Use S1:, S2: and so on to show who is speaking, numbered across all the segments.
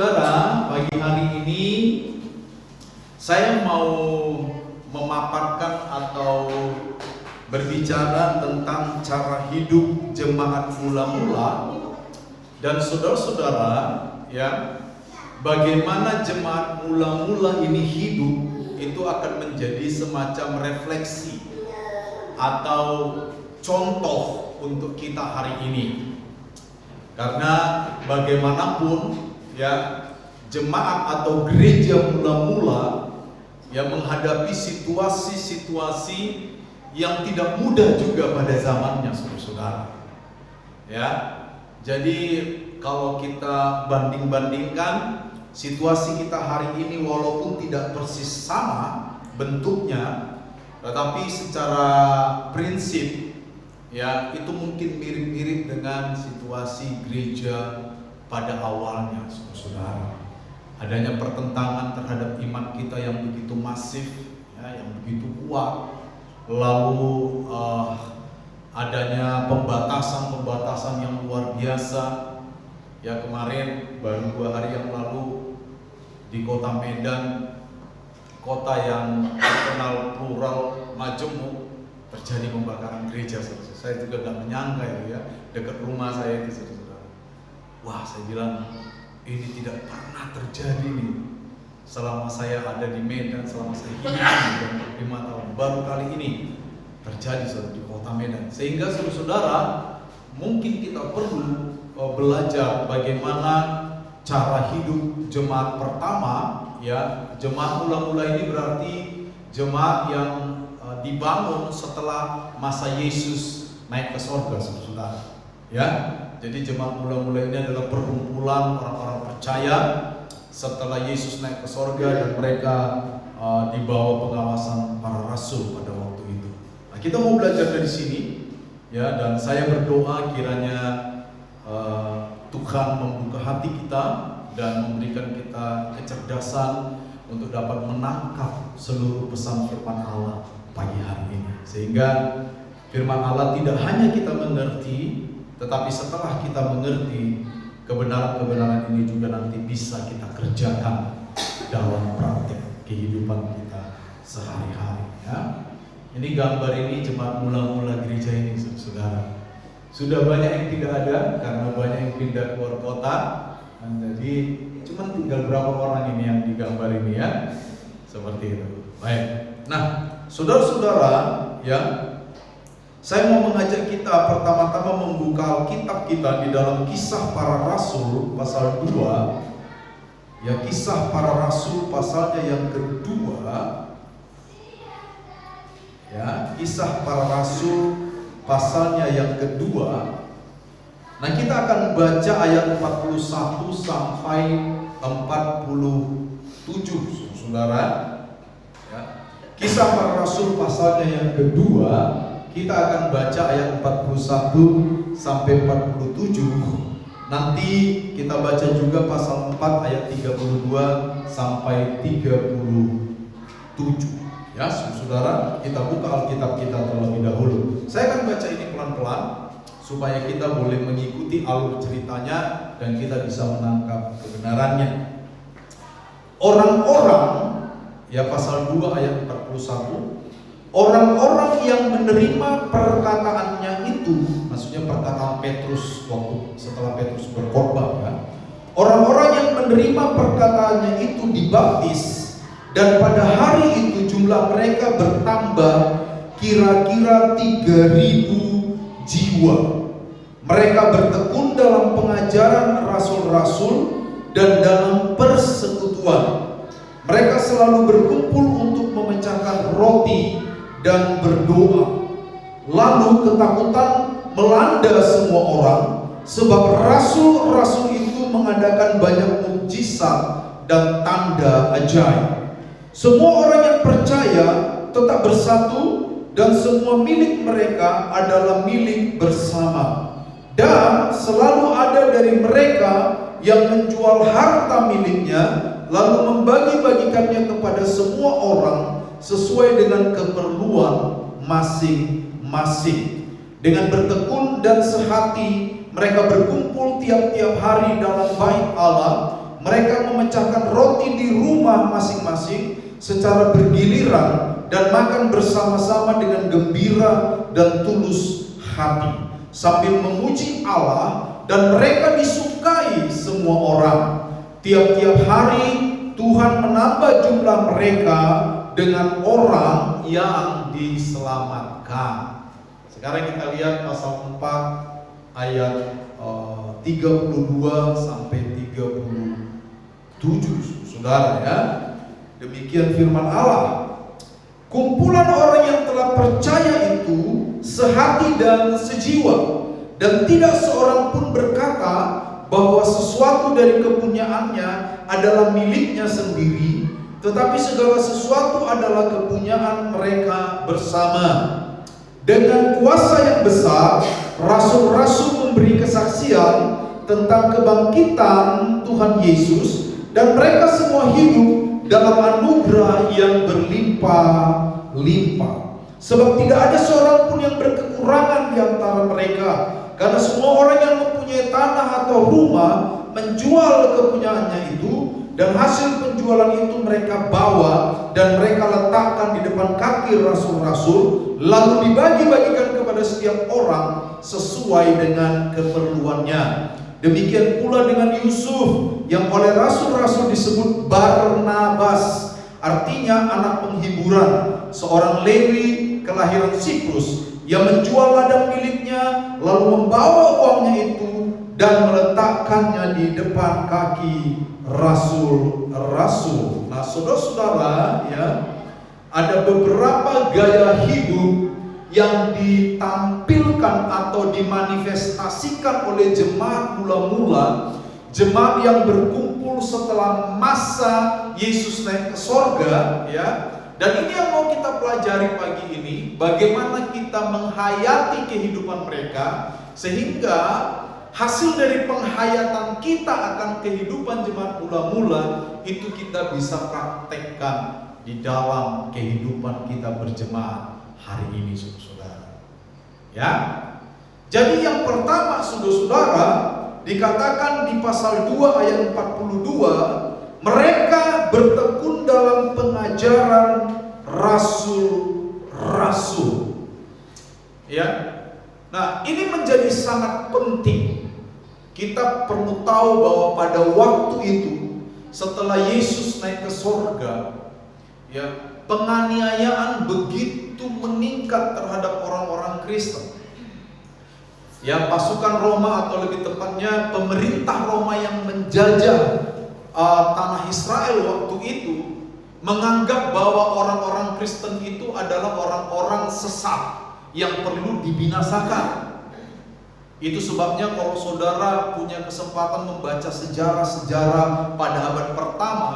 S1: Saudara, pagi hari ini saya mau memaparkan atau berbicara tentang cara hidup jemaat mula-mula. Dan saudara-saudara, ya, bagaimana jemaat mula-mula ini hidup itu akan menjadi semacam refleksi atau contoh untuk kita hari ini. Karena bagaimanapun, ya, jemaat atau gereja mula-mula yang menghadapi situasi-situasi yang tidak mudah juga pada zamannya, saudara-saudara. Ya, jadi kalau kita banding-bandingkan situasi kita hari ini, walaupun tidak persis sama bentuknya, tetapi secara prinsip, ya, itu mungkin mirip-mirip dengan situasi gereja pada awalnya, saudara. Adanya pertentangan terhadap iman kita yang begitu masif, ya, yang begitu kuat. Lalu adanya pembatasan yang luar biasa. Ya, kemarin baru 2 hari yang lalu di kota Medan, kota yang terkenal plural, majemuk, terjadi pembakaran gereja. Saya juga gak menyangka itu, ya, dekat rumah saya itu, saudara. Wah, saya bilang ini tidak pernah terjadi nih selama saya ada di Medan, selama saya hidup 5 tahun. Baru kali ini terjadi, saudara, di kota Medan. Sehingga saudara, mungkin kita perlu belajar bagaimana cara hidup jemaat pertama, ya. Jemaat mula-mula ini berarti jemaat yang dibangun setelah masa Yesus naik ke surga, saudara. Ya, jadi jemaat mula-mula ini adalah perkumpulan orang-orang percaya setelah Yesus naik ke surga dan mereka di bawah pengawasan para rasul pada waktu itu. Nah, kita mau belajar dari sini, ya, dan saya berdoa kiranya Tuhan membuka hati kita dan memberikan kita kecerdasan untuk dapat menangkap seluruh pesan firman Allah pagi hari ini, sehingga firman Allah tidak hanya kita mengerti, tetapi setelah kita mengerti, kebenaran-kebenaran ini juga nanti bisa kita kerjakan dalam praktek kehidupan kita sehari-hari, ya. Ini gambar ini jemaat mula-mula gereja ini, saudara. Sudah banyak yang tidak ada karena banyak yang pindah keluar kota. Jadi cuma tinggal berapa orang ini yang digambar ini, ya. Seperti itu. Baik. Nah, saudara-saudara, ya, saya mau mengajak kita pertama-tama membuka Alkitab kita di dalam Kisah Para Rasul pasal 2. Ya, Kisah Para Rasul pasalnya yang kedua. Ya, Kisah Para Rasul pasalnya yang kedua. Nah, kita akan baca ayat 41 sampai 47, saudara. Ya. Kisah Para Rasul pasalnya yang kedua. Kita akan baca ayat 41 sampai 47. Nanti kita baca juga pasal 4 ayat 32 sampai 37. Ya, saudara, kita buka Alkitab kita terlebih dahulu. Saya akan baca ini pelan-pelan supaya kita boleh mengikuti alur ceritanya dan kita bisa menangkap kebenarannya. Orang-orang, ya, pasal 2 ayat 41. Orang-orang yang menerima perkataannya itu, maksudnya perkataan Petrus waktu setelah Petrus berkhotbah, ya. Orang-orang yang menerima perkataannya itu dibaptis, dan pada hari itu jumlah mereka bertambah kira-kira 3.000 jiwa. Mereka bertekun dalam pengajaran rasul-rasul dan dalam persekutuan. Mereka selalu berkumpul untuk memecahkan roti dan berdoa. Lalu ketakutan melanda semua orang, sebab rasul-rasul itu mengadakan banyak mukjizat dan tanda ajaib. Semua orang yang percaya tetap bersatu, dan semua milik mereka adalah milik bersama. Dan selalu ada dari mereka yang menjual harta miliknya, lalu membagi-bagikannya kepada semua orang sesuai dengan keperluan masing-masing. Dengan bertekun dan sehati, mereka berkumpul tiap-tiap hari dalam bait Allah
S2: mereka memecahkan roti di rumah masing-masing secara bergiliran dan makan bersama-sama dengan gembira dan tulus hati, sambil memuji Allah, dan mereka disukai semua orang. Tiap-tiap hari Tuhan menambah jumlah mereka dengan orang yang diselamatkan. Sekarang kita lihat pasal 4 ayat 32 sampai 37, saudara ya. Demikian firman Allah. Kumpulan orang yang telah percaya itu sehati dan sejiwa, dan tidak seorang pun berkata bahwa sesuatu dari kepunyaannya adalah miliknya sendiri, tetapi segala sesuatu adalah kepunyaan mereka bersama. Dengan kuasa yang besar, rasul-rasul memberi kesaksian tentang kebangkitan Tuhan Yesus, dan mereka semua hidup dalam anugerah yang berlimpah-limpah. Sebab tidak ada seorang pun yang berkekurangan di antara mereka, karena semua orang yang mempunyai tanah atau rumah menjual kepunyaannya itu, dan hasil penjualan itu mereka bawa dan mereka letakkan di depan kaki rasul-rasul, lalu dibagi-bagikan kepada setiap orang sesuai dengan keperluannya. Demikian pula dengan Yusuf, yang oleh rasul-rasul disebut Barnabas, artinya anak penghiburan, seorang Lewi kelahiran Siprus, yang menjual ladang miliknya lalu membawa uangnya itu dan meletakkannya di depan kaki rasul-rasul. Nah, saudara-saudara ya, ada beberapa gaya hidup yang ditampilkan atau dimanifestasikan oleh jemaat mula-mula, jemaat yang berkumpul setelah masa Yesus naik ke sorga ya. Dan ini yang mau kita pelajari pagi ini, bagaimana kita menghayati kehidupan mereka, sehingga hasil dari penghayatan kita akan kehidupan jemaat mula-mula itu kita bisa praktekkan di dalam kehidupan kita berjemaat hari ini, saudara-saudara. Ya. Jadi yang pertama, saudara-saudara, dikatakan di pasal 2 ayat 42, mereka bertekun dalam pengajaran rasul-rasul. Ya. Nah, ini menjadi sangat penting. Kita perlu tahu bahwa pada waktu itu, setelah Yesus naik ke sorga, ya, penganiayaan begitu meningkat terhadap orang-orang Kristen. Ya, pasukan Roma, atau lebih tepatnya pemerintah Roma yang menjajah tanah Israel waktu itu, menganggap bahwa orang-orang Kristen itu adalah orang-orang sesat yang perlu dibinasakan. Itu sebabnya kalau saudara punya kesempatan membaca sejarah-sejarah pada abad pertama,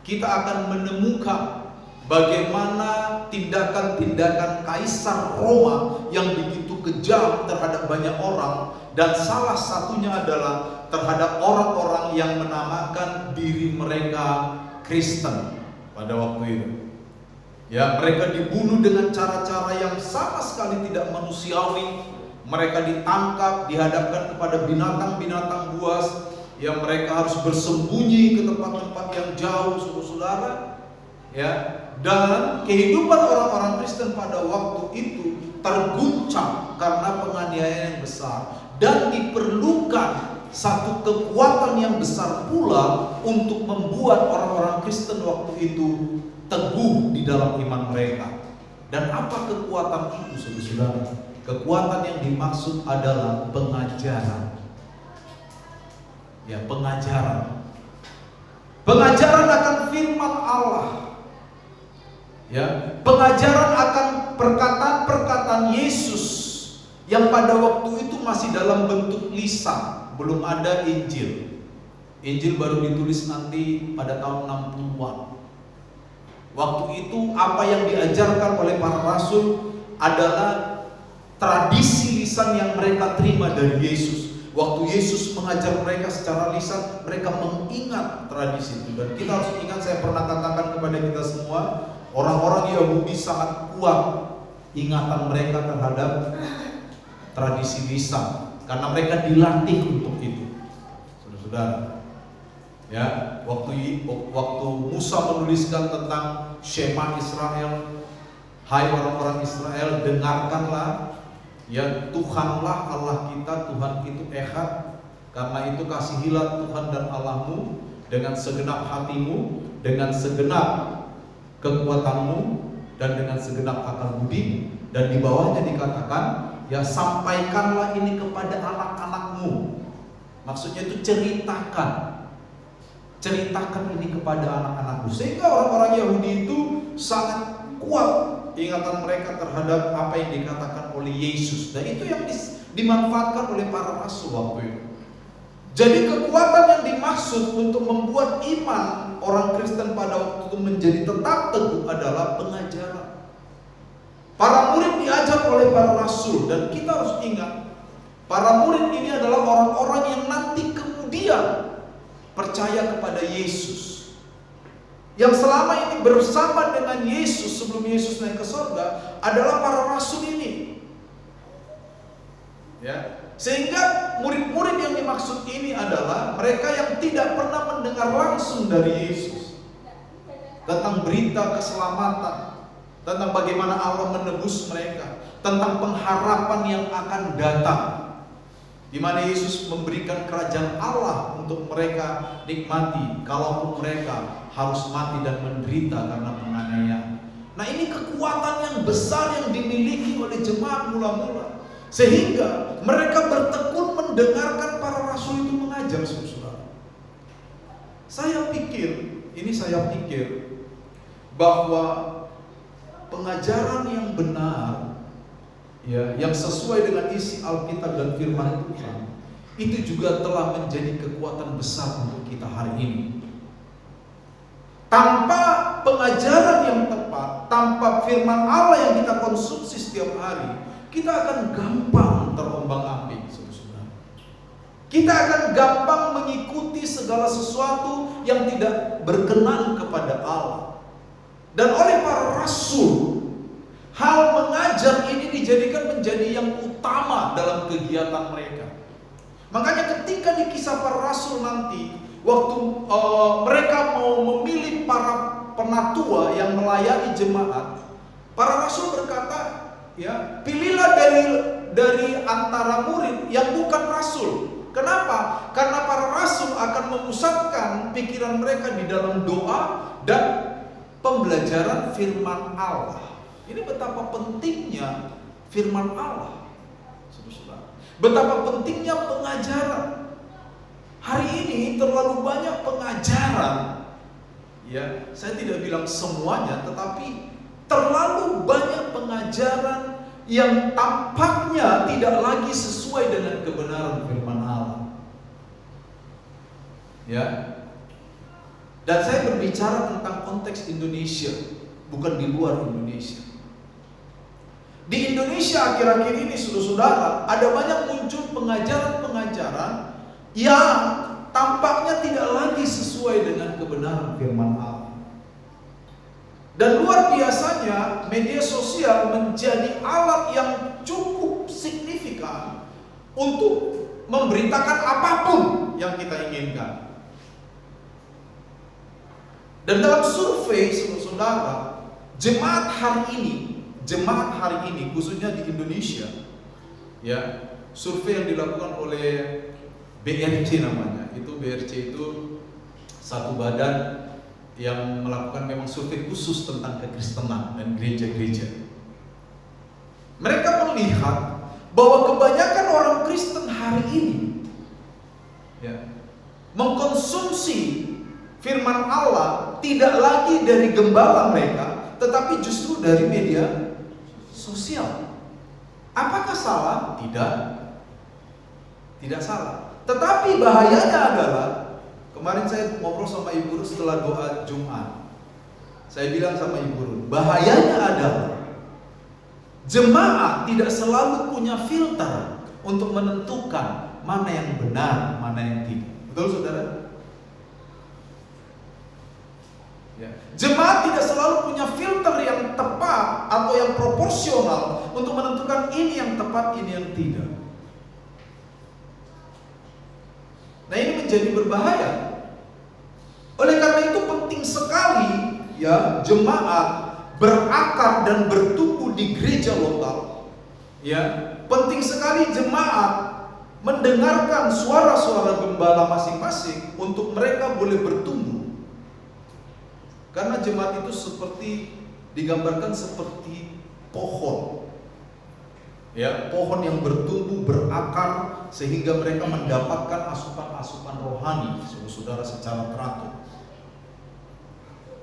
S2: kita akan menemukan bagaimana tindakan-tindakan Kaisar Roma yang begitu kejam terhadap banyak orang, dan salah satunya adalah terhadap orang-orang yang menamakan diri mereka Kristen pada waktu itu. Ya, mereka dibunuh dengan cara-cara yang sama sekali tidak manusiawi. Mereka ditangkap, dihadapkan kepada binatang-binatang buas, yang mereka harus bersembunyi ke tempat-tempat yang jauh, saudara-saudara. Ya, dan kehidupan orang-orang Kristen pada waktu itu terguncang karena penganiayaan yang besar, dan diperlukan satu kekuatan yang besar pula untuk membuat orang-orang Kristen waktu itu teguh di dalam iman mereka. Dan apa kekuatan itu, saudara-saudara? Kekuatan yang dimaksud adalah pengajaran. Ya, pengajaran. Pengajaran akan firman Allah. Ya, pengajaran akan perkataan-perkataan Yesus yang pada waktu itu masih dalam bentuk lisan, belum ada Injil. Injil baru ditulis nanti pada tahun 60-an. Waktu itu apa yang diajarkan oleh para rasul adalah tradisi lisan yang mereka terima dari Yesus. Waktu Yesus mengajar mereka secara lisan, mereka mengingat tradisi itu. Dan kita harus ingat, saya pernah katakan kepada kita semua, orang-orang Yahudi sangat kuat ingatan mereka terhadap tradisi lisan, karena mereka dilatih untuk itu, saudara-saudara.
S1: Ya, waktu Musa menuliskan tentang Shema Israel, hai orang-orang Israel, dengarkanlah, ya Tuhanlah Allah kita, Tuhan itu Echad. Karena itu kasihilah Tuhan dan Allahmu dengan segenap hatimu, dengan segenap kekuatanmu, dan dengan segenap akal budi. Dan di bawahnya dikatakan, ya sampaikanlah ini kepada anak-anakmu. Maksudnya itu ceritakan ini kepada anak-anakmu. Sehingga orang-orang Yahudi itu sangat kuat ingatan mereka terhadap apa yang dikatakan oleh Yesus. Dan itu yang dimanfaatkan oleh para rasul waktu itu. Jadi kekuatan yang dimaksud untuk membuat iman orang Kristen pada waktu itu menjadi tetap teguh adalah pengajaran. Para murid diajar oleh para rasul, dan kita harus ingat, para murid ini adalah orang-orang yang nanti kemudian percaya kepada Yesus. Yang selama ini bersama dengan Yesus sebelum Yesus naik ke surga adalah para rasul ini. Ya. Sehingga murid-murid yang dimaksud ini adalah mereka yang tidak pernah mendengar langsung dari Yesus tentang berita keselamatan, tentang bagaimana Allah menebus mereka, tentang pengharapan yang akan datang, di mana Yesus memberikan kerajaan Allah untuk mereka nikmati, kalaupun mereka harus mati dan menderita karena penganiayaan. Nah, ini kekuatan yang besar yang dimiliki oleh jemaat mula-mula, sehingga mereka bertekun mendengarkan para rasul itu mengajar, saudara. Saya pikir bahwa pengajaran yang benar, ya, yang sesuai dengan isi Alkitab dan firman Tuhan, itu juga telah menjadi kekuatan besar untuk kita hari ini. Tanpa pengajaran yang tepat, tanpa firman Allah yang kita konsumsi setiap hari, kita akan gampang terombang-ambing, saudara. Kita akan gampang mengikuti segala sesuatu yang tidak berkenan kepada Allah. Dan oleh para rasul, hal mengajar ini dijadikan menjadi yang utama dalam kegiatan mereka. Makanya ketika di kisah para rasul nanti, waktu mereka mau memilih para penatua yang melayani jemaat, para rasul berkata, ya, pilihlah dari antara murid yang bukan rasul. Kenapa? Karena para rasul akan memusatkan pikiran mereka di dalam doa dan pembelajaran firman Allah. Ini betapa pentingnya firman Allah, saudara. Betapa pentingnya pengajaran. Hari ini terlalu banyak pengajaran. Ya, saya tidak bilang semuanya, tetapi terlalu banyak pengajaran yang tampaknya tidak lagi sesuai dengan kebenaran firman Allah. Ya. Dan saya berbicara tentang konteks Indonesia, bukan di luar Indonesia. Di Indonesia akhir-akhir ini, saudara-saudara, ada banyak muncul pengajaran-pengajaran yang tampaknya tidak lagi sesuai dengan kebenaran firman Allah. Dan luar biasanya media sosial menjadi alat yang cukup signifikan untuk memberitakan apapun yang kita inginkan. Dan dalam survei, saudara, jemaat hari ini khususnya di Indonesia, ya, survei yang dilakukan oleh BRC namanya. BRC itu satu badan yang melakukan memang survei khusus tentang kekristenan dan gereja-gereja. Mereka melihat bahwa kebanyakan orang Kristen hari ini, ya, mengkonsumsi firman Allah tidak lagi dari gembala mereka, tetapi justru dari media sosial. Apakah salah? Tidak salah. Tetapi bahayanya adalah, kemarin saya ngobrol sama Ibu Ruth setelah doa Jumat. Saya bilang sama Ibu Ruth, bahayanya adalah jemaat tidak selalu punya filter untuk menentukan mana yang benar, mana yang tidak. Betul, saudara? Ya. Jemaat tidak selalu punya filter yang tepat atau yang proporsional untuk menentukan ini yang tepat, ini yang tidak. Nah, ini menjadi berbahaya.
S2: sekali ya jemaat berakar dan bertumbuh di gereja lokal. Ya, penting sekali jemaat mendengarkan suara-suara gembala masing-masing untuk mereka boleh bertumbuh. Karena jemaat itu seperti digambarkan seperti pohon. Ya, pohon yang bertumbuh, berakar sehingga mereka mendapatkan asupan-asupan rohani, saudara, secara teratur.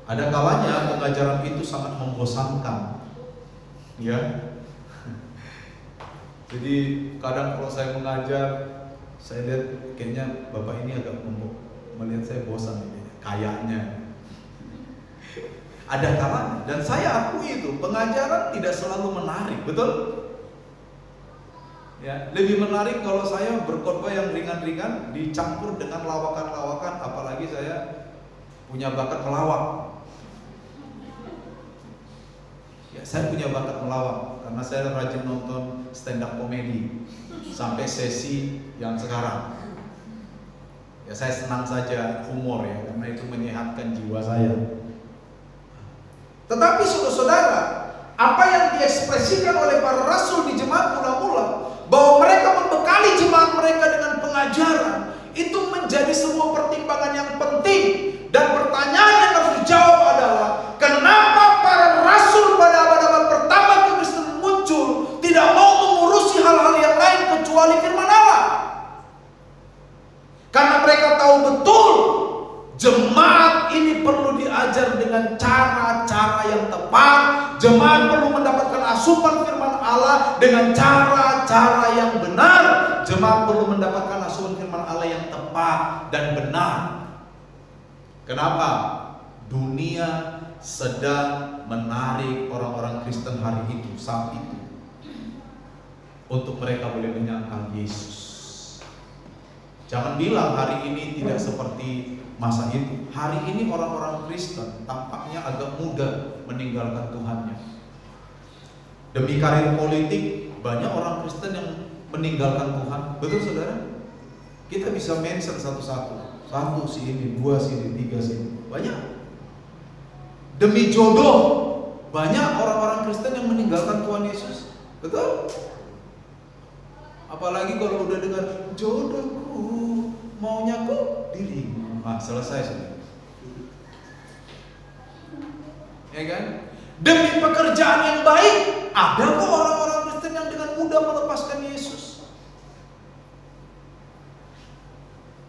S2: Ada kalanya pengajaran itu sangat membosankan. Ya. Jadi kadang kalau saya mengajar, saya lihat kayaknya Bapak ini agak melihat saya bosan ini, kayaknya. Ada kalanya, dan saya akui itu pengajaran tidak selalu menarik, betul? Ya, lebih menarik kalau saya berkhotbah yang ringan-ringan dicampur dengan lawakan-lawakan, apalagi saya punya bakat melawak. Ya, saya punya bakat melawak karena saya rajin nonton stand up komedi sampai sesi yang sekarang. Ya, saya senang saja humor ya, karena itu menyehatkan jiwa saya. Tetapi saudara-saudara, apa yang diekspresikan oleh para rasul di jemaat mula-mula, bahwa mereka membekali jemaat mereka dengan pengajaran, itu menjadi sebuah pertimbangan yang penting. Dan pertanyaan yang harus dijawab adalah, kenapa para rasul pada abad-abad pertama kekristenan muncul tidak mau mengurusi hal-hal yang lain kecuali firman Allah? Karena mereka tahu betul jemaat ini perlu diajar dengan cara-cara yang tepat. Jemaat perlu mendapatkan asupan firman Allah dengan cara-cara yang benar. Jemaat perlu mendapatkan asupan firman Allah yang tepat dan benar. Kenapa? Dunia sedang menarik orang-orang Kristen hari itu, saat itu, untuk mereka boleh menyangkal Yesus. Jangan bilang hari ini tidak seperti masa itu. Hari ini orang-orang Kristen tampaknya agak mudah meninggalkan Tuhannya. Demi karir politik, banyak orang Kristen yang meninggalkan Tuhan. Betul saudara? Kita bisa mention satu-satu. Satu sini, dua sini, tiga sini. Banyak. Demi jodoh, banyak orang-orang Kristen yang meninggalkan Tuhan Yesus. Betul? Apalagi kalau udah dengar jodohku, maunya ku dirimu. Ah, selesai sudah. Ya kan? Demi pekerjaan yang baik, ada kok orang-orang Kristen yang dengan mudah melepaskan Yesus.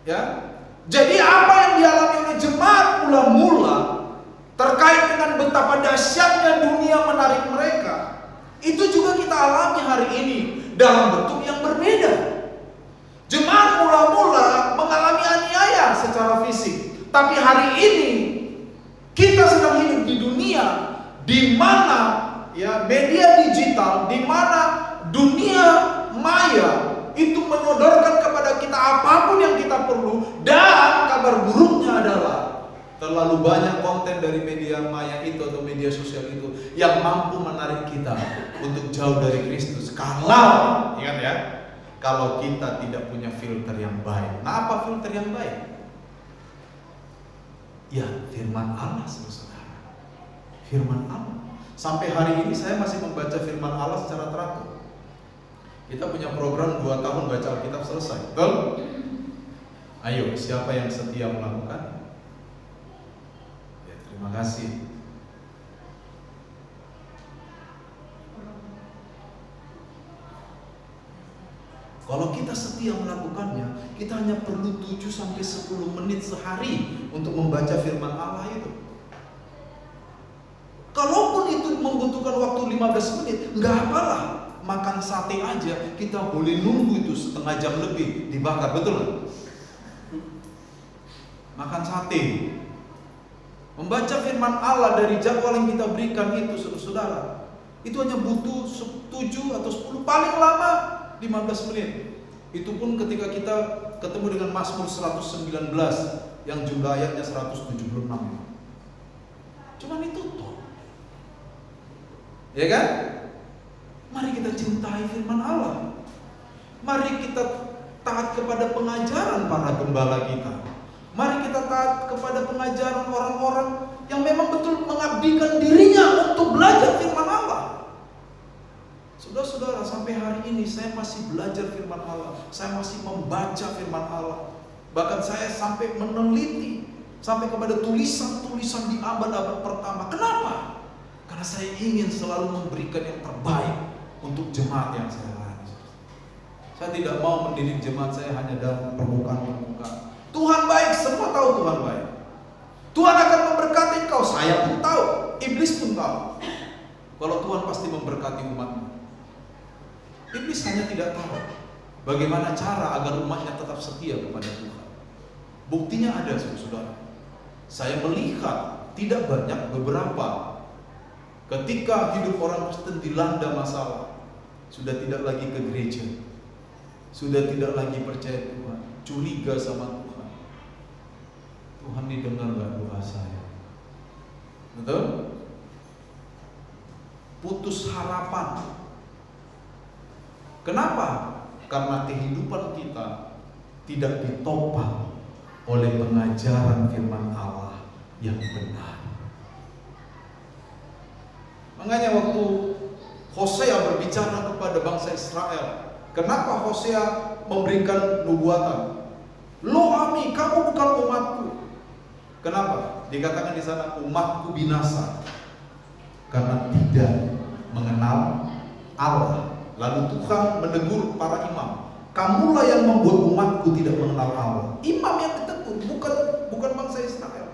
S2: Ya. Jadi apa yang dialami oleh jemaat mula-mula terkait dengan betapa dahsyatnya dunia menarik mereka, itu juga kita alami hari ini dalam bentuk yang berbeda. Jemaat mula-mula mengalami aniaya secara fisik, tapi hari ini kita sedang hidup di dunia di mana ya media digital, di mana dunia maya itu menyodorkan kepada kita apapun yang kita perlu. Dan kabar buruknya adalah terlalu banyak konten dari media maya itu atau media sosial itu yang mampu menarik kita untuk jauh dari Kristus. Kalau, ingat ya, kalau kita tidak punya filter yang baik. Nah, apa filter yang baik? Ya, firman Allah, saudara. Firman Allah. Sampai hari ini saya masih membaca firman Allah secara teratur. Kita punya program 2 tahun baca Alkitab selesai, betul? Ayo, siapa yang setia melakukan? Ya, terima kasih. Kalau kita setia melakukannya, kita hanya perlu 7-10 menit sehari untuk membaca firman Allah itu. Kalaupun itu membutuhkan waktu 15 menit, nggak apalah. Makan sate aja, kita boleh nunggu itu setengah jam lebih dibakar, betul nggak? Makan sate, membaca firman Allah dari jadwal yang kita berikan itu, saudara, itu hanya butuh 7 atau 10, paling lama 15 menit. Itu pun ketika kita ketemu dengan Mazmur 119 yang jumlah ayatnya 176. Cuman itu toh, ya kan? Mari kita cintai firman Allah. Mari kita taat kepada pengajaran para gembala kita. Mari kita taat kepada pengajaran orang-orang yang memang betul mengabdikan dirinya untuk belajar firman Allah. Saudara-saudara, sampai hari ini saya masih belajar firman Allah. Saya masih membaca firman Allah. Bahkan saya sampai meneliti sampai kepada tulisan-tulisan di abad-abad pertama. Kenapa? Karena saya ingin selalu memberikan yang terbaik untuk jemaat yang saya layani. Saya tidak mau mendidik jemaat saya hanya dalam permukaan-permukaan. Tuhan baik, semua tahu Tuhan baik. Tuhan akan memberkati engkau, saya pun tahu, iblis pun tahu. Kalau Tuhan pasti memberkati umatnya. Iblis hanya tidak tahu bagaimana cara agar umatnya tetap setia kepada Tuhan. Buktinya ada, saudara. Saya melihat tidak banyak, beberapa ketika hidup orang Kristen dilanda masalah, sudah tidak lagi ke gereja, sudah tidak lagi percaya Tuhan, curiga sama Tuhan. Tuhan didengar gak doa saya? Betul? Putus harapan. Kenapa? Karena kehidupan kita tidak ditopang oleh pengajaran firman Allah yang benar. Makanya waktu Hosea berbicara kepada bangsa Israel, kenapa Hosea memberikan nubuatan? Lo Ami, kamu bukan umatku. Kenapa? Dikatakan di sana umatku binasa karena tidak mengenal Allah. Lalu Tuhan menegur para imam, kamulah yang membuat umatku tidak mengenal Allah. Imam yang ditegur, bukan bangsa Israel.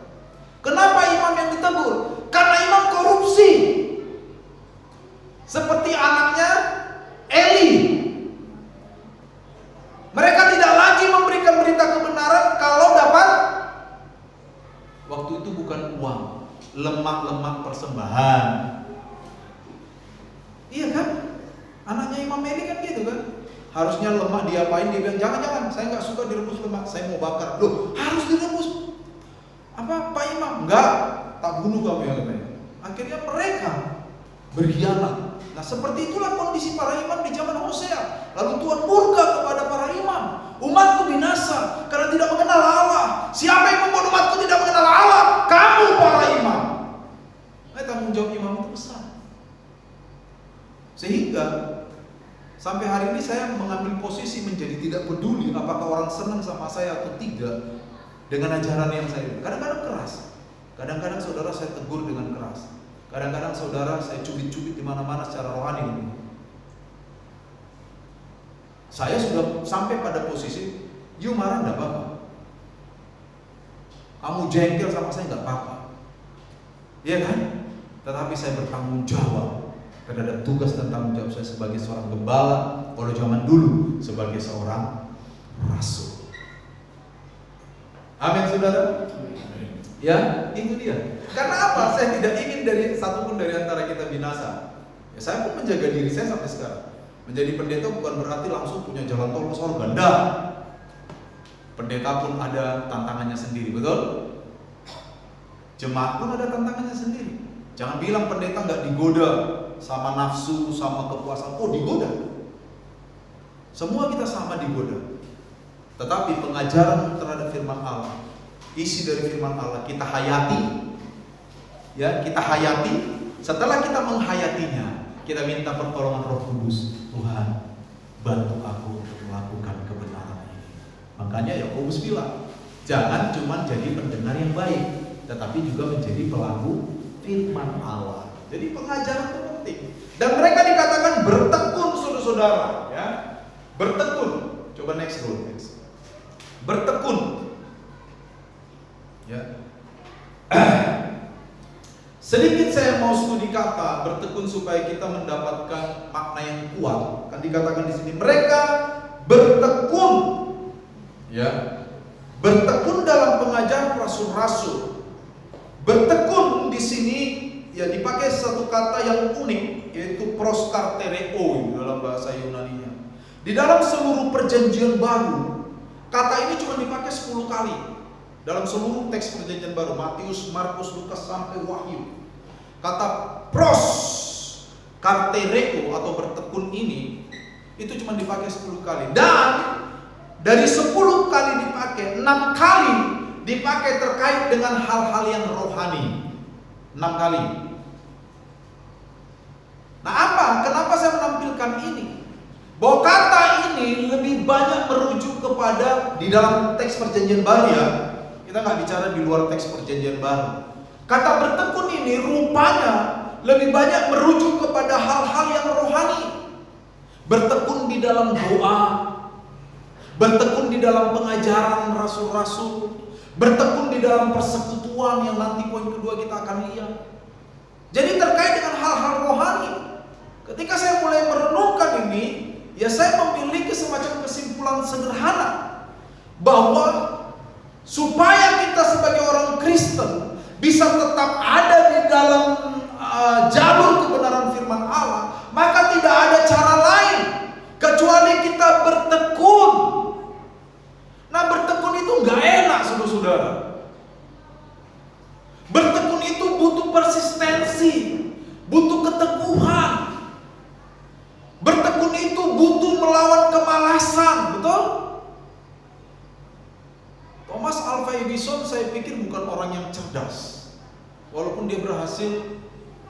S2: Kenapa imam yang ditegur? Karena imam korupsi. Seperti anaknya Eli. Mereka tidak lagi memberikan berita kebenaran kalau dapat. Waktu itu bukan uang, lemak-lemak persembahan. Iya kan? Anaknya Imam Eli kan gitu kan? Harusnya lemak diapain? Dia bilang jangan, saya nggak suka direbus lemak, saya mau bakar. Loh, harus direbus. Apa Pak Imam? Enggak, tak bunuh kamu yang katanya. Akhirnya mereka berkhianat. Nah, seperti itulah kondisi para imam di zaman Hosea. Lalu Tuhan murka kepada para imam. Umatku binasa karena tidak mengenal Allah. Siapa yang membuat umatku tidak mengenal Allah? Kamu para imam. Tanggung jawab imam itu besar. Sehingga sampai hari ini saya mengambil posisi menjadi tidak peduli apakah orang senang sama saya atau tidak dengan ajaran yang saya. Kadang-kadang keras. Kadang-kadang saudara saya tegur dengan keras. Kadang-kadang saudara saya cubit-cubit di mana-mana secara rohani. Saya sudah sampai pada posisi, you marah enggak apa-apa. Kamu jengkel sama saya enggak apa-apa. Iya kan? Tetapi saya bertanggung jawab terhadap tugas dan tanggung jawab saya sebagai seorang gembala, pada zaman dulu sebagai seorang rasul. Amin, saudara. Ya, itu dia. Karena apa? Saya tidak ingin dari satupun dari antara kita binasa. Ya, saya pun menjaga diri saya sampai sekarang. Menjadi pendeta bukan berarti langsung punya jalan tol ke surga. Enggak. Pendeta pun ada tantangannya sendiri, betul? Jemaat pun ada tantangannya sendiri. Jangan bilang pendeta nggak digoda sama nafsu, sama kepuasan. Oh, digoda. Semua kita sama digoda. Tetapi pengajaran terhadap firman Allah, isi dari firman Allah kita hayati. Ya, kita hayati. Setelah kita menghayatinya, kita minta pertolongan Roh Kudus. Tuhan, bantu aku untuk melakukan kebenaran ini. Makanya Yakobus bilang, jangan cuma jadi pendengar yang baik, tetapi juga menjadi pelaku firman Allah. Jadi pengajaran itu penting. Dan mereka dikatakan bertekun, saudara-saudara, ya. Bertekun. Coba next. Bertekun. Ya. Sedikit saya mau studi kata bertekun supaya kita mendapatkan makna yang kuat. Kan dikatakan di sini mereka bertekun, ya, bertekun dalam pengajaran rasul-rasul. Bertekun di sini ya dipakai satu kata yang unik, yaitu proskartereo dalam bahasa Yunani-nya. Di dalam seluruh perjanjian baru, kata ini cuma dipakai 10 kali. Dalam seluruh teks perjanjian baru, Matius, Markus, Lukas sampai Wahyu. Kata proskartereo atau bertekun ini itu cuma dipakai 10 kali. Dan dari 10 kali dipakai, 6 kali dipakai terkait dengan hal-hal yang rohani. 6 kali. Nah, kenapa saya menampilkan ini? Bahwa kata ini lebih banyak merujuk kepada di dalam teks perjanjian baru ya. Kita nggak bicara di luar teks perjanjian baru. Kata bertekun ini rupanya lebih banyak merujuk kepada hal-hal yang rohani. Bertekun di dalam doa, bertekun di dalam pengajaran rasul-rasul, bertekun di dalam persekutuan yang nanti poin kedua kita akan lihat. Jadi terkait dengan hal-hal rohani. Ketika saya mulai merenungkan ini, ya saya memiliki semacam kesimpulan sederhana bahwa supaya kita sebagai orang Kristen bisa tetap ada di dalam jalur kebenaran firman Allah, maka tidak ada cara lain kecuali kita bertekun. Nah, bertekun itu nggak enak, saudara-saudara. Bertekun itu butuh persistensi, butuh keteguhan. Bertekun itu butuh melawan kemalasan, betul? Thomas Alva Edison saya pikir bukan orang yang cerdas. Walaupun dia berhasil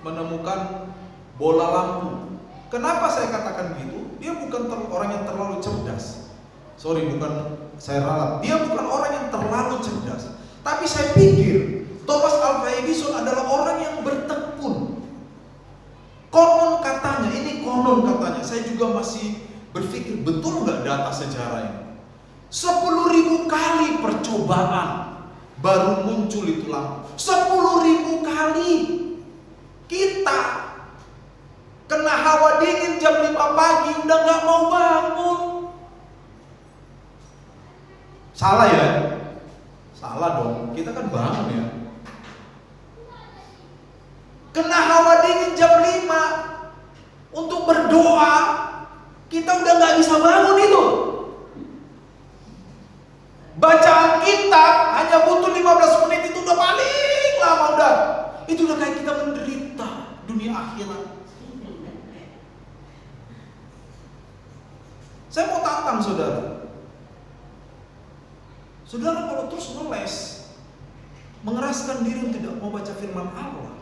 S2: menemukan bola lampu. Kenapa saya katakan begitu? Dia bukan orang yang terlalu cerdas. Sorry, bukan saya ralat. Dia bukan orang yang terlalu cerdas. Tapi saya pikir Thomas Alva Edison adalah orang yang bertekun. Konon katanya, ini konon katanya, saya juga masih berpikir betul nggak data sejarah ini. 10.000 kali percobaan baru muncul itu lampu. 10.000 kali. Kita kena hawa dingin jam 5 pagi udah nggak mau bangun. Salah ya? Salah dong, kita kan bangun ya. Kena hawa dingin jam 5 untuk berdoa, kita udah nggak bisa bangun itu. Bacaan kita hanya butuh 15 menit itu udah paling lama udah. Itu udah kayak kita menderita dunia akhirat. Saya mau tantang saudara. Saudara kalau terus ngeles, mengeraskan diri untuk tidak mau baca firman Allah,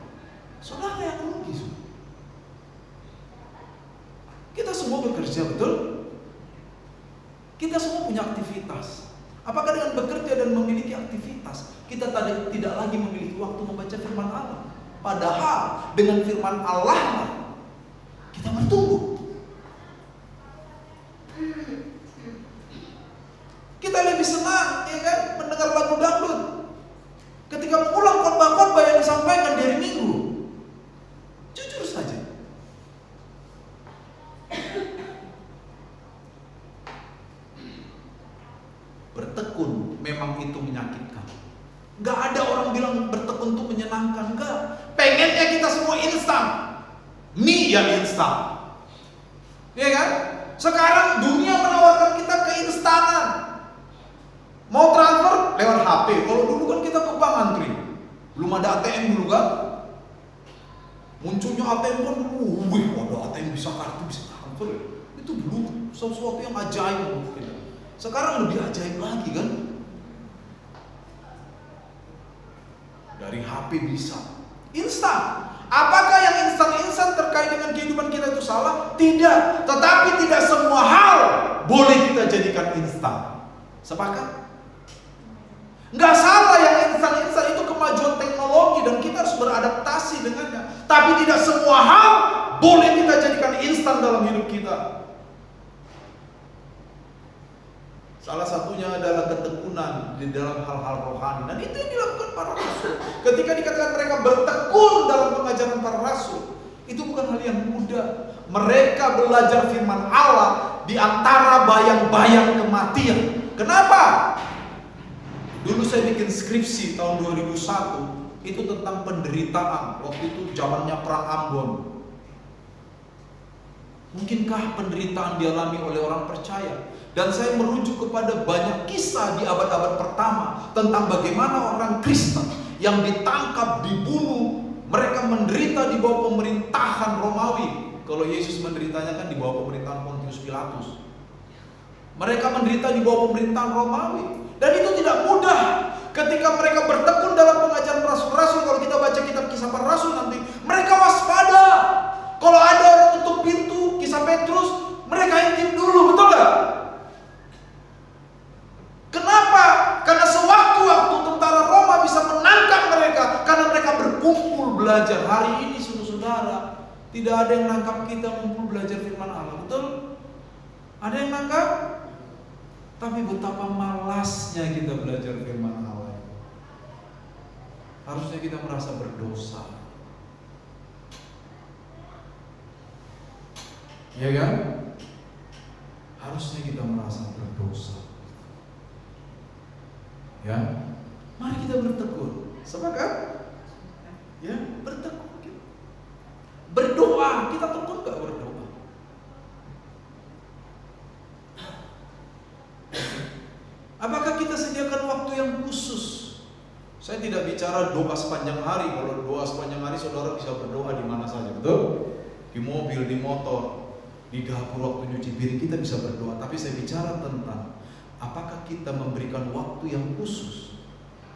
S2: saudara yang rugi. Kita semua bekerja, betul? Kita semua punya aktivitas. Apakah dengan bekerja dan memiliki aktivitas, kita tidak lagi memiliki waktu membaca firman Allah? Padahal dengan firman Allah kita bertumbuh. Kita lebih senang, ya kan, mendengar lagu dangdut ketika mengulang khotbah-khotbah yang disampaikan di hari Minggu. Jujur saja. Bertekun memang itu menyakitkan. Gak ada orang bilang bertekun itu menyenangkan. Enggak. Pengennya kita semua instan. Mie yang instan. Iya kan? Sekarang dunia menawarkan kita keinstanan. Mau transfer lewat HP. Kalau dulu kan kita ke bank antri. Belum ada ATM dulu kan? Munculnya ATM kan dulu. Wih, ada ATM bisa kartu bisa transfer. Itu dulu sesuatu yang ajaib. Sekarang lebih ajaib lagi kan? Dari HP bisa instan. Apakah yang instan-instan terkait dengan kehidupan kita itu salah? Tidak. Tetapi tidak semua hal boleh kita jadikan instan. Sepakat? Nggak salah yang instan-instan itu kemajuan teknologi dan kita harus beradaptasi dengannya. Tapi tidak semua hal boleh kita jadikan instan dalam hidup kita. Salah satunya adalah ketekunan di dalam hal-hal rohani. Dan itu yang dilakukan para rasul. Ketika dikatakan mereka bertekun dalam pengajaran para rasul, itu bukan hal yang mudah. Mereka belajar firman Allah di antara bayang-bayang kematian. Kenapa? Dulu saya bikin skripsi tahun 2001, itu tentang penderitaan. Waktu itu zamannya perang Ambon. Mungkinkah penderitaan dialami oleh orang percaya? Dan saya merujuk kepada banyak kisah di abad-abad pertama tentang bagaimana orang Kristen yang ditangkap, dibunuh, mereka menderita di bawah pemerintahan Romawi. Kalau Yesus menderitanya kan di bawah pemerintahan Pontius Pilatus. Mereka menderita di bawah pemerintahan Romawi. Dan itu tidak mudah. ketika mereka bertekun dalam pengajaran rasul-rasul, kalau kita baca kitab Kisah Para Rasul nanti, mereka waspada. Kalau ada orang tutup pintu, Kisah Petrus, mereka intip dulu, betul gak? Kenapa? Karena sewaktu-waktu tentara Roma bisa menangkap mereka, karena mereka berkumpul belajar. Hari ini saudara, tidak ada yang nangkap kita kumpul belajar firman Allah, betul? Ada yang nangkap? Tapi betapa malasnya kita belajar firman Allah. Harusnya kita merasa berdosa. Iya kan? Harusnya kita merasa berdosa. Ya, mari kita bertekun. Sepakat? Ya, bertekun. Berdoa, kita tekun gak berdoa? Apakah kita sediakan waktu yang khusus? Saya tidak bicara doa sepanjang hari. Kalau doa sepanjang hari, saudara bisa berdoa di mana saja, betul? Di mobil, di motor, di dapur waktu nyuci piring kita bisa berdoa. Tapi saya bicara tentang apakah kita memberikan waktu yang khusus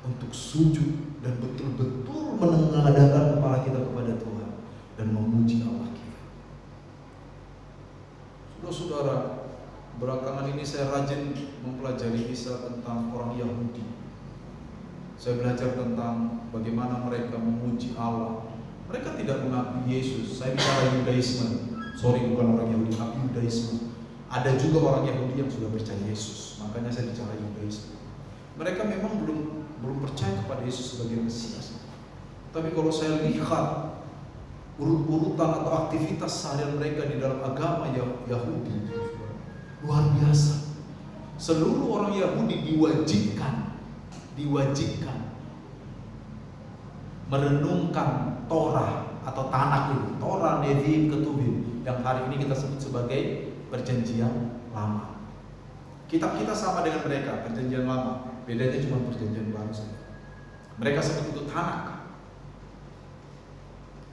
S2: untuk sujud dan betul-betul menengadahkan kepala kita kepada Tuhan dan memuji Allah kita. Saudara-saudara, belakangan ini saya rajin mempelajari kisah tentang orang Yahudi. Saya belajar tentang bagaimana mereka memuji Allah. Mereka tidak mengakui Yesus. Saya bicara Yudaisme. Sorry, bukan orang Yahudi, tapi Yudaisme. Ada juga orang Yahudi yang sudah percaya Yesus. Makanya saya bicara Yudaisme. Mereka memang belum percaya kepada Yesus sebagai Mesias. Tapi kalau saya lihat urut-urutan atau aktivitas seharian mereka di dalam agama Yahudi, luar biasa. Seluruh orang Yahudi diwajibkan merenungkan Torah atau Tanakh itu, Torah, Nevi'im, Ketubim, yang hari ini kita sebut sebagai Perjanjian Lama. Kitab kita sama dengan mereka, Perjanjian Lama, bedanya cuma Perjanjian Baru saja. Mereka sebut itu Tanakh.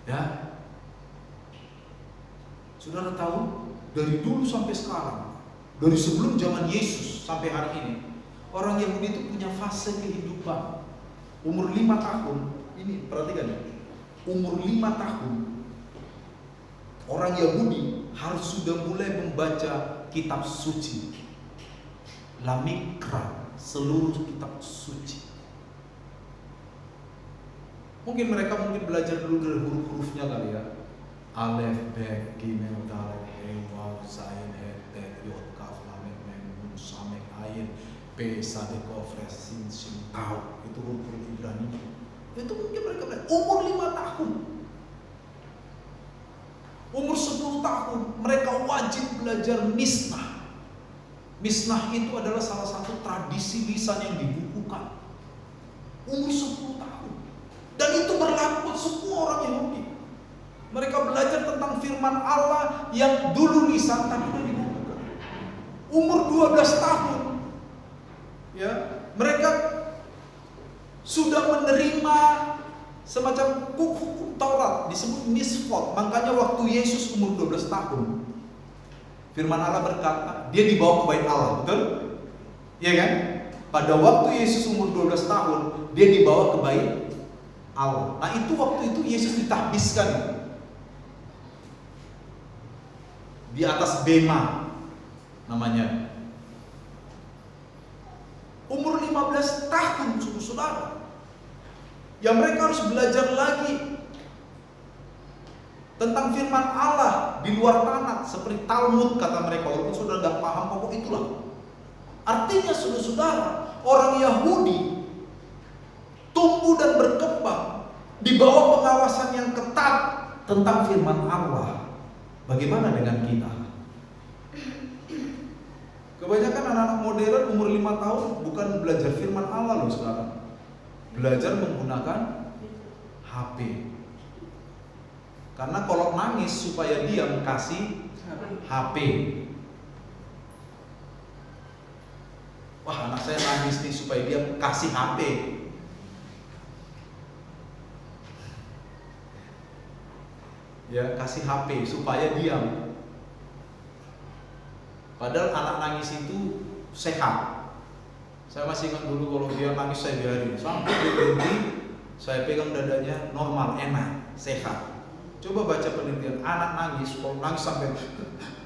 S2: Ya, saudara tahu, dari dulu sampai sekarang, dari sebelum zaman Yesus sampai hari ini, orang Yahudi itu punya fase kehidupan. Umur 5 tahun, ini perhatikan ya, umur 5 tahun, orang Yahudi harus sudah mulai membaca kitab suci, Lamikra, seluruh kitab suci. Mungkin mereka belajar dulu dari huruf-hurufnya kali ya. Alef, Bet, Gimel, Dalet, He, Waw, Zain, He, Tet, Yod, Kaf, Lamed, Mem, Nun, Samek, Ayin, P, Sade, Kof, Res, Sin, Shin, Tau. Itu huruf-huruf Ibrani. Itu mungkin mereka belajar umur 5 tahun. Umur 10 tahun mereka wajib belajar Misnah. Misnah itu adalah salah satu tradisi lisan yang dibukukan. Umur 10 tahun. Dan itu berlaku buat semua orang Yahudi. Mereka belajar tentang firman Allah yang dulu lisan tapi sudah dibukukan. Umur 12 tahun, ya, mereka sudah menerima semacam hukum Taurat, disebut Misfot. Makanya waktu Yesus umur 12 tahun, firman Allah berkata, dia dibawa ke bait Allah, betul? Iya kan? Pada waktu Yesus umur 12 tahun, dia dibawa ke bait Allah. Nah, itu waktu itu Yesus ditahbiskan di atas bema namanya. Umur 15 tahun, saudara, yang mereka harus belajar lagi tentang firman Allah di luar Tanakh, seperti Talmud kata mereka, walaupun saudara gak paham pokok itulah. Artinya saudara, orang Yahudi tumbuh dan berkembang di bawah pengawasan yang ketat tentang firman Allah. Bagaimana dengan kita? Kebanyakan anak-anak modern umur 5 tahun bukan belajar firman Allah loh sekarang. Belajar menggunakan HP. Karena kalau nangis supaya diam kasih HP. Wah, anak saya nangis nih supaya dia kasih HP. Ya, kasih HP supaya diam. Padahal anak nangis itu sehat.
S1: Saya masih ingat dulu kalau dia nangis saya biarin sampai dia berhenti, saya pegang dadanya normal, enak, sehat. Coba baca penelitian, anak nangis, kalau nangis sampai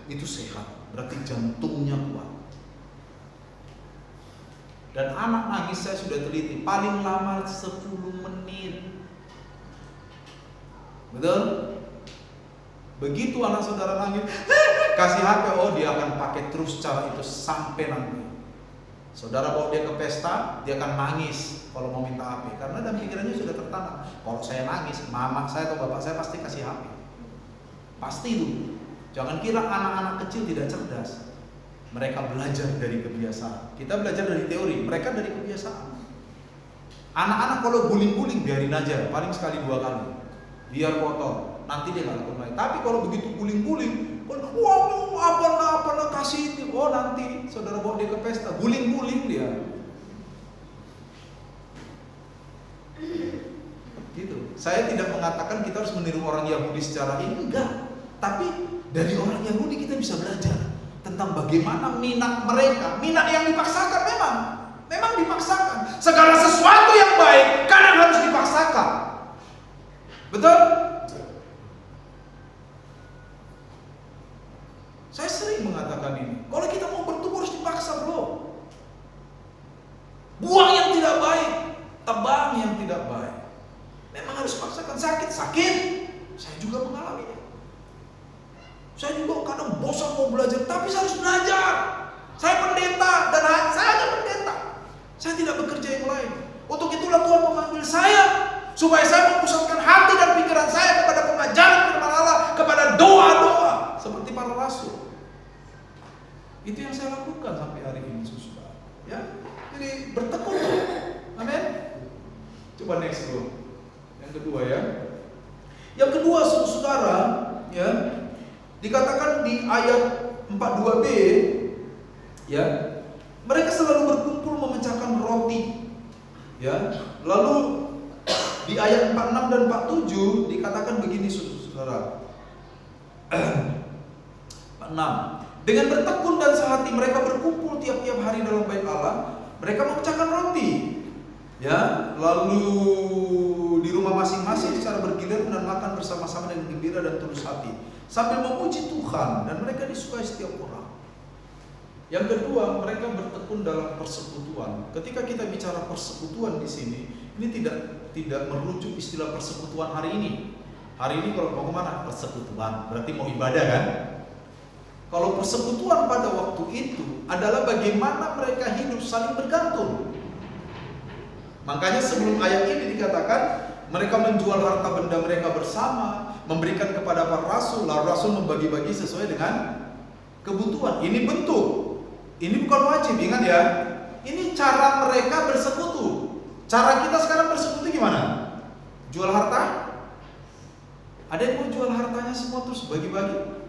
S1: itu sehat, berarti jantungnya kuat. Dan anak nangis saya sudah teliti, paling lama 10 menit. Betul? Begitu anak saudara nangis, kasih HP, oh dia akan pakai terus cara itu sampai nanti. Saudara bawa dia ke pesta, dia akan nangis kalau mau minta HP, karena dalam pikirannya sudah tertanam. Kalau saya nangis, mama saya atau bapak saya pasti kasih HP. Pasti itu. Jangan kira anak-anak kecil tidak cerdas. Mereka belajar dari kebiasaan. Kita belajar dari teori, mereka dari kebiasaan. Anak-anak kalau guling-guling biarin aja, paling sekali 2 kali. Biar kotor, nanti dia nggak lakukan lagi. Tapi kalau begitu guling-guling, wah apa kasih itu, oh nanti saudara bawa dia ke pesta, guling-guling dia. Gitu. Saya tidak mengatakan kita harus meniru orang Yahudi secara ini, enggak. Tapi dari orang Yahudi kita bisa belajar tentang bagaimana minat mereka, minat yang dipaksakan memang dipaksakan. Segala sesuatu yang baik kadang harus dipaksakan. Betul? Saya sering mengatakan ini. Kalau kita mau bertumbuh harus dipaksa, bro. Buang yang tidak baik, tebang yang tidak baik. Memang harus dipaksakan. Sakit. Saya juga mengalaminya. Saya juga kadang bosan mau belajar, tapi saya harus belajar. Saya pendeta dan saya hanya pendeta. Saya tidak bekerja yang lain. Untuk itulah Tuhan memanggil saya, supaya saya memusatkan hati dan pikiran saya kepada pengajaran firman Allah, kepada doa-doa seperti para rasul. Itu yang saya lakukan sampai hari ini, saudara. Ya, jadi bertekun. Amin. Coba next bro. Yang kedua ya. Yang kedua saudara, ya, dikatakan di ayat 42b, ya, mereka selalu berkumpul memecahkan roti. Ya, lalu di ayat 46 dan 47 dikatakan begini saudara. 46. Dengan bertekun dan sehati mereka berkumpul tiap-tiap hari dalam bait Allah. Mereka memecahkan roti. Ya, lalu di rumah masing-masing secara bergiliran dan makan bersama-sama dengan gembira dan tulus hati, sambil memuji Tuhan, dan mereka disukai setiap orang. Yang kedua, mereka bertekun dalam persekutuan. Ketika kita bicara persekutuan di sini, ini tidak merujuk istilah persekutuan hari ini. Hari ini kalau mau kemana? Persekutuan, berarti mau ibadah kan? Kalau persekutuan pada waktu itu adalah bagaimana mereka hidup saling bergantung. Makanya sebelum ayat ini dikatakan mereka menjual harta benda mereka bersama, memberikan kepada para rasul, lalu rasul membagi-bagi sesuai dengan kebutuhan. Ini bentuk, ini bukan wajib, ingat ya. Ini cara mereka bersekutu. Cara kita sekarang bersekutu gimana? Jual harta? Ada yang mau jual hartanya semua terus bagi-bagi?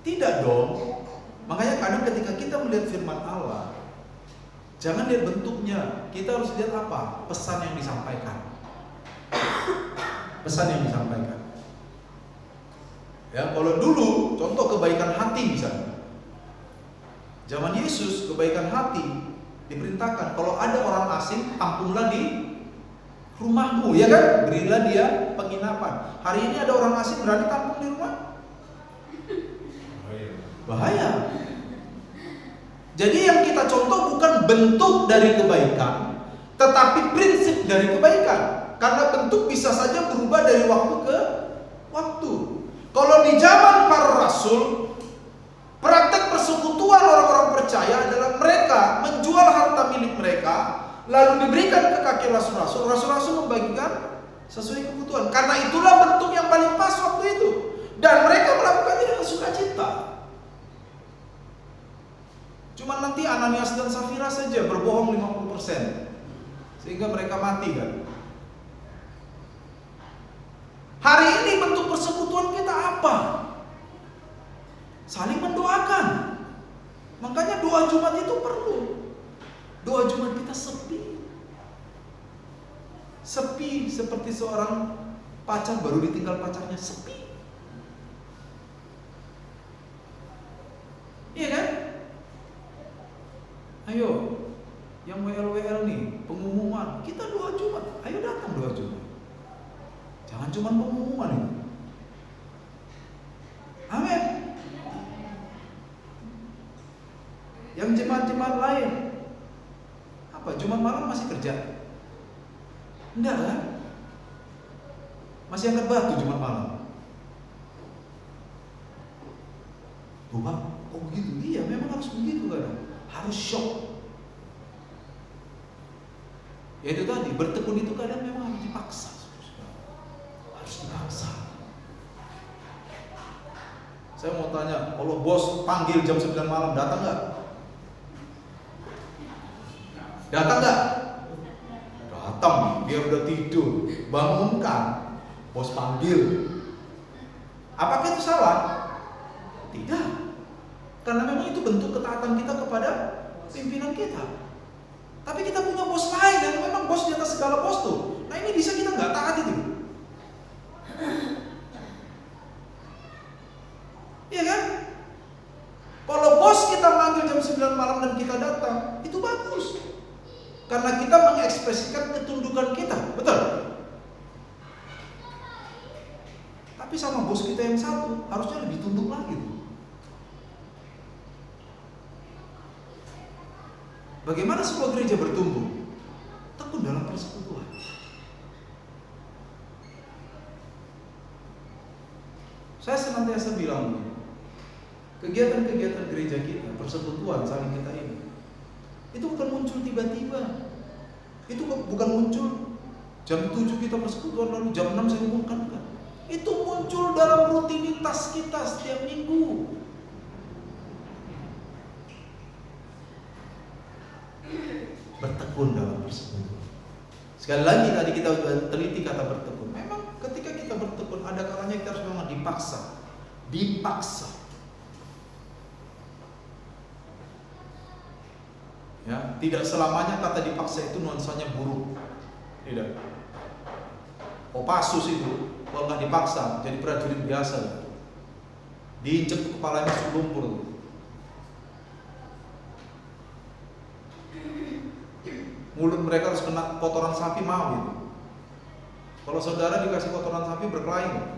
S1: Tidak dong. Makanya kadang ketika kita melihat firman Allah, jangan lihat bentuknya, kita harus lihat apa? Pesan yang disampaikan. Pesan yang disampaikan. Ya, kalau dulu contoh kebaikan hati misalnya. Zaman Yesus kebaikan hati diperintahkan, kalau ada orang asing tampunglah di rumahmu, ya kan? Berilah dia penginapan. Hari ini ada orang asing berani tampung di rumah? Bahaya. Jadi yang kita contoh bukan bentuk dari kebaikan, tetapi prinsip dari kebaikan. Karena bentuk bisa saja berubah dari waktu ke waktu. Kalau di zaman para rasul, praktek persekutuan orang-orang percaya adalah mereka menjual harta milik mereka, lalu diberikan ke kaki rasul-rasul. Rasul-rasul membagikan sesuai kebutuhan. Karena itulah bentuk yang paling pas waktu itu. Dan mereka melakukannya dengan sukacita. Cuma nanti Ananias dan Safira saja berbohong 50%, sehingga mereka mati kan. Hari ini bentuk persekutuan kita apa? Saling mendoakan. Makanya doa Jumat itu perlu. Doa Jumat kita sepi. Sepi seperti seorang pacar baru ditinggal pacarnya, sepi. Iya kan? Ayo,
S2: Yang WL nih, pengumuman. Kita doa Jumat, ayo datang doa Jumat. Jangan cuma pengumuman ini. Amin. Yang jemaat-jemaat lain, apa? Jumat malam masih kerja? Enggak kan? Masih angkat batu Jumat malam. Tuh Bang, kok begitu? Iya, memang harus begitu kan? Harus shock. Ya itu tadi, bertekun itu kadang memang harus dipaksa. Harus dipaksa. Saya mau tanya, kalau bos panggil jam 9 malam, datang nggak? Datang nggak? Datang, dia udah tidur, bangunkan, bos panggil. Apakah itu salah? Tidak, karena memang itu bentuk ketaatan kita kepada pimpinan kita. Tapi kita punya bos lain dan memang bos di atas segala bos tuh. Nah ini bisa kita nggak taat itu, iya kan? Kalau bos kita manggil jam 9 malam dan kita datang, itu bagus. Karena kita mengekspresikan ketundukan kita, betul? Tapi sama bos kita yang satu, harusnya lebih tunduk lagi tuh. Bagaimana sebuah gereja bertumbuh? Tekun dalam persekutuan. Saya senantiasa bilang, kegiatan-kegiatan gereja kita, persekutuan saling kita ini, itu bukan muncul tiba-tiba. Itu bukan muncul jam 7 kita persekutuan lalu jam 6 saya umumkan, enggak. Itu muncul dalam rutinitas kita setiap minggu. Bertekun dalam persekutuan. Sekali lagi tadi kita sudah teliti kata bertekun. Memang ketika kita bertekun ada kalanya kita harus memang dipaksa. Ya, tidak selamanya kata dipaksa itu nuansanya buruk. Tidak. Kopassus itu kalau nggak dipaksa jadi prajurit biasa. Diinjek kepalanya masuk lumpur. Mulut mereka harus kena kotoran sapi mau gitu. Kalau saudara dikasih kotoran sapi berkelahi nggak?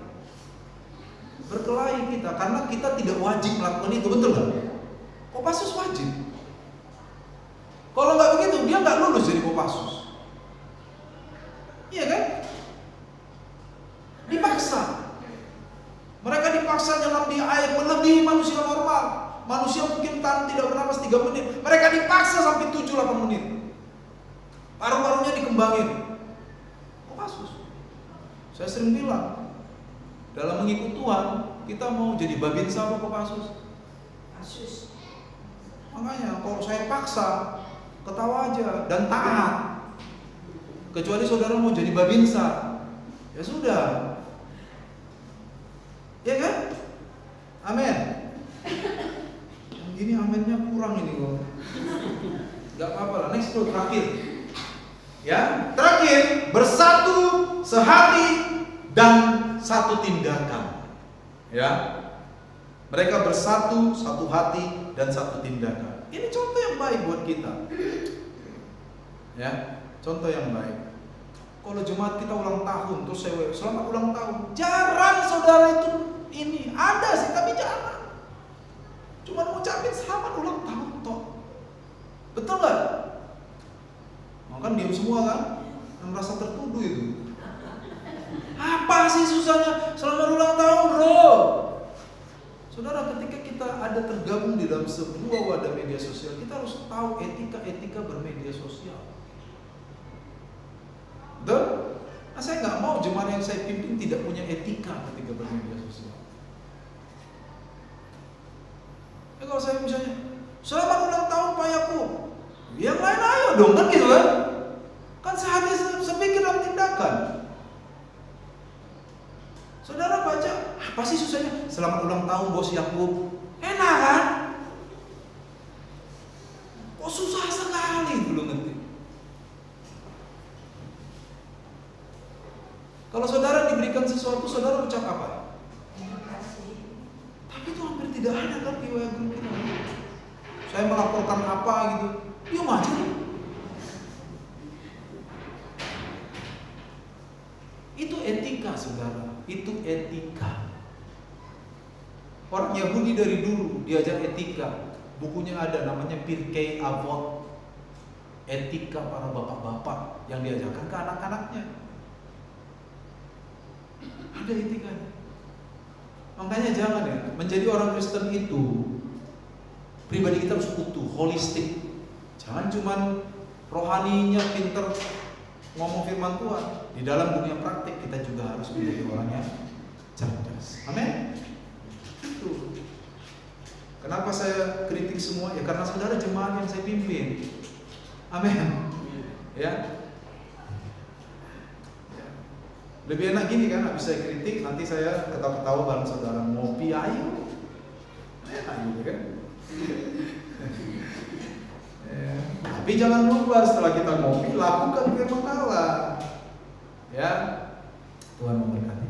S2: Berkelahi kita karena kita tidak wajib melakukan itu, betul nggak? Kopassus wajib. Kalau nggak begitu dia nggak lulus jadi Kopassus. Iya kan? Dipaksa. Mereka dipaksa nyelam di air melebihi manusia normal. Manusia mungkin tidak bernapas 3 menit. Mereka dipaksa sampai 7-8 menit. Paru-parunya dikembangin. Kopassus. Saya sering bilang, dalam mengikut Tuhan, kita mau jadi babinsa apa Kopassus? Kopassus. Makanya kalau saya paksa, ketawa aja dan taat. Kecuali saudara mau jadi babinsa, ya sudah. Ya kan? Amin. Ini amennya kurang ini kok. Gak apa-apa lah. Next dulu, terakhir. Ya, terakhir, bersatu, sehati, dan satu tindakan. Ya, mereka bersatu, satu hati, dan satu tindakan. Ini contoh yang baik buat kita. Ya, contoh yang baik. Kalau jemaat kita ulang tahun, terus saya selamat ulang tahun. Jarang saudara itu ini ada sih, tapi jarang. Cuma ngucapin selamat ulang tahun toh. Betul nggak? Makan diam semua kan? Yang merasa tertuduh itu. Apa sih susahnya? Selamat ulang tahun bro. Saudara, ketika kita ada tergabung di dalam sebuah wadah media sosial, kita harus tahu etika-etika bermedia sosial. Betul? Nah, saya nggak mau jemaat yang saya pimpin tidak punya etika ketika bermedia sosial. Ya, kalau saya misalnya, selamat ulang tahun Pak Yakub, yang lain ayo dong kan gitu kan? Kan sehati sepikir dalam tindakan. Saudara baca, apa sih susahnya? Selamat ulang tahun Bos Yakub. Enak kan? Kok susah sekali belum ngerti. Kalau saudara diberikan sesuatu, saudara ucap apa? Terima kasih. Tapi itu hampir tidak ada kan di WA grup kita. Saya melaporkan apa gitu, diam aja. etika, saudara. Itu etika. Orang Yahudi dari dulu diajar etika. Bukunya ada, namanya Pirkei Avot. Etika para bapak-bapak yang diajarkan ke anak-anaknya. Ada etikanya. Makanya jangan ya, menjadi orang Kristen itu pribadi kita harus utuh, holistik. Jangan cuman rohaninya pinter ngomong firman Tuhan. Di dalam dunia praktik kita juga harus menjadi orang yang cerdas. Amin. Itu. Kenapa saya kritik semua? Ya karena saudara jemaat yang saya pimpin. Amin. Ya. Lebih enak gini kan, habis saya kritik nanti saya ketawa-ketawa bareng saudara, ngopi ayo. Enak gitu kan. Ya. Tapi jangan lupa setelah kita ngopi lakukan firman Allah. Ya. Tuhan memberkati.